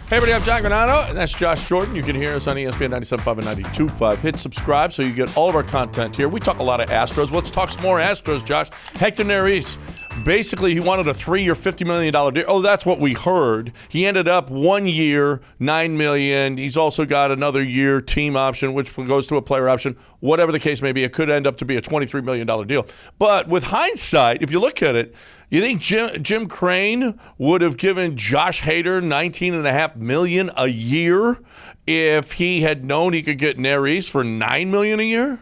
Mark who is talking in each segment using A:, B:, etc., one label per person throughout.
A: Hey everybody, I'm John Granado, and that's Josh Jordan. You can hear us on ESPN 97.5 and 92.5. Hit subscribe so you get all of our content here. We talk a lot of Astros. Let's talk some more Astros, Josh. Hector Neris, basically he wanted a 3-year, $50 million deal. Oh, that's what we heard. He ended up 1 year, $9 million. He's also got another year team option, which goes to a player option. Whatever the case may be, it could end up to be a $23 million deal. But with hindsight, if you look at it, you think Jim Crane would have given Josh Hader $19.5 million a year if he had known he could get Neris for $9 million a year?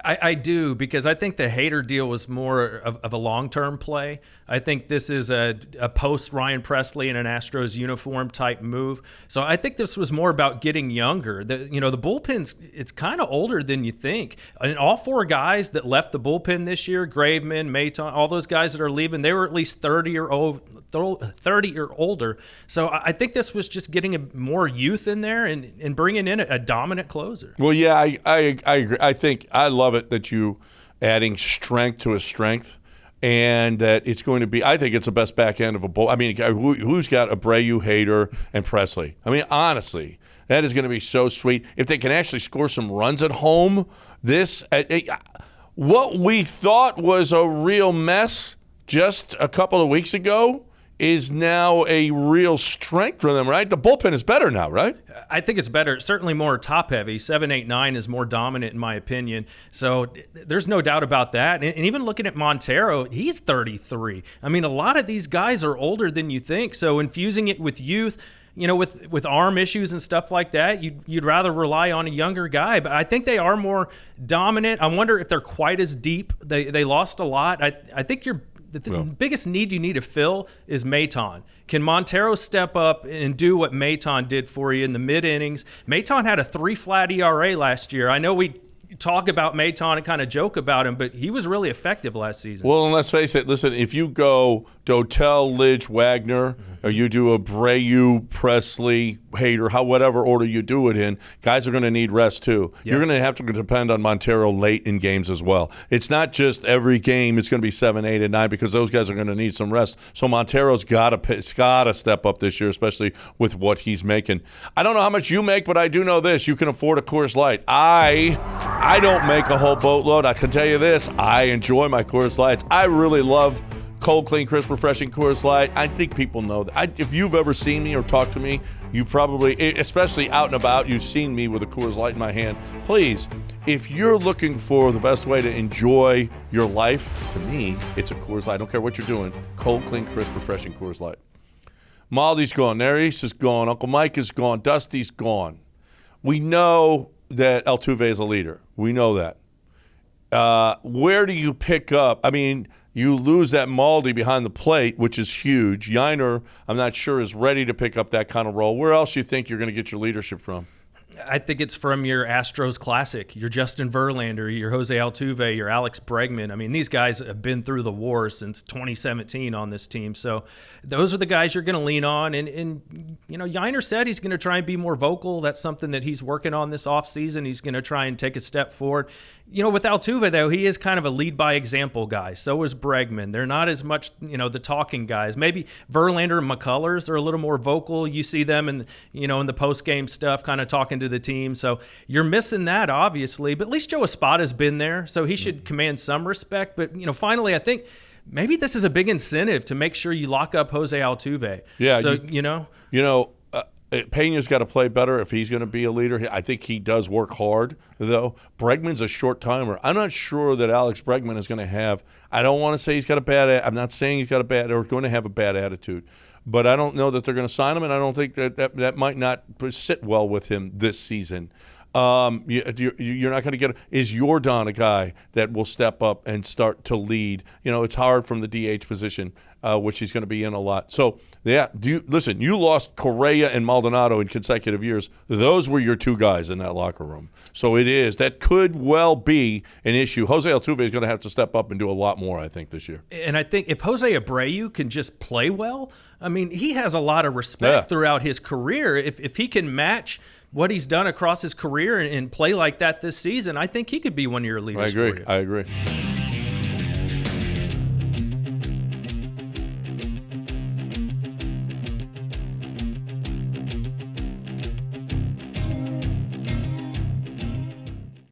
B: I do, because I think the Hader deal was more of a long-term play. I think this is a post-Ryan Presley in an Astros uniform type move. So I think this was more about getting younger. The bullpen's it's kind of older than you think. And all four guys that left the bullpen this year, Graveman, Maton, all those guys that are leaving, they were at least 30 or older. So I think this was just getting more youth in there and bringing in a dominant closer.
A: Well, yeah, I agree. I love it that you adding strength to a strength. And that it's going to be, I think it's the best back end of a bull. I mean, who's got Abreu, Hader, and Presley? I mean, honestly, that is going to be so sweet. If they can actually score some runs at home, what we thought was a real mess just a couple of weeks ago is now a real strength for them, right? The bullpen is better now, right?
B: I think it's better. Certainly more top-heavy. 7, 8, 9 is more dominant in my opinion. So there's no doubt about that. And even looking at Montero, he's 33. I mean, a lot of these guys are older than you think. So infusing it with youth, with arm issues and stuff like that, you'd rather rely on a younger guy. But I think they are more dominant. I wonder if they're quite as deep. They lost a lot. I think the biggest need you need to fill is Maton. Can Montero step up and do what Maton did for you in the mid-innings? Maton had a 3-flat ERA last year. I know we talk about Maton and kind of joke about him, but he was really effective last season.
A: Well, and let's face it. Listen, if you go Dotel, Lidge, Wagner, or you do Abreu, Presley, Hader, whatever order you do it in, guys are going to need rest too. Yep. You're going to have to depend on Montero late in games as well. It's not just every game it's going to be 7, 8, and 9 because those guys are going to need some rest. So Montero's got to step up this year, especially with what he's making. I don't know how much you make, but I do know this. You can afford a Coors Light. I don't make a whole boatload. I can tell you this. I enjoy my Coors Lights. I really love cold, clean, crisp, refreshing Coors Light. I think people know that. If you've ever seen me or talked to me, you probably, especially out and about, you've seen me with a Coors Light in my hand. Please, if you're looking for the best way to enjoy your life, to me, it's a Coors Light. I don't care what you're doing. Cold, clean, crisp, refreshing Coors Light. Maldi's gone. Neris is gone. Uncle Mike is gone. Dusty's gone. We know that Altuve is a leader. We know that. Where do you pick up? I mean, you lose that Maldi behind the plate, which is huge. Yiner, I'm not sure, is ready to pick up that kind of role. Where else do you think you're going to get your leadership from?
B: I think it's from your Astros classic, your Justin Verlander, your Jose Altuve, your Alex Bregman. I mean, these guys have been through the war since 2017 on this team. So those are the guys you're going to lean on. And Yiner said he's going to try and be more vocal. That's something that he's working on this offseason. He's going to try and take a step forward. With Altuve, though, he is kind of a lead-by-example guy. So is Bregman. They're not as much, the talking guys. Maybe Verlander and McCullers are a little more vocal. You see them in the post-game stuff kind of talking to the team. So you're missing that, obviously. But at least Joe Espada's been there, so he should command some respect. But, finally, I think maybe this is a big incentive to make sure you lock up Jose Altuve.
A: Yeah.
B: So,
A: Pena's got to play better if he's going to be a leader. I think he does work hard, though. Bregman's a short-timer. I'm not sure that Alex Bregman is going to have – I don't want to say he's got a bad – I'm not saying he's got a bad – or going to have a bad attitude. But I don't know that they're going to sign him, and I don't think that might not sit well with him this season. You're not going to get – is Yordan a guy that will step up and start to lead? It's hard from the DH position, which he's going to be in a lot. So, yeah, listen, you lost Correa and Maldonado in consecutive years. Those were your two guys in that locker room. So that could well be an issue. Jose Altuve is going to have to step up and do a lot more, I think, this year.
B: And I think if Jose Abreu can just play well, I mean, he has a lot of respect throughout his career. If he can match what he's done across his career and play like that this season, I think he could be one of your leaders.
A: I agree.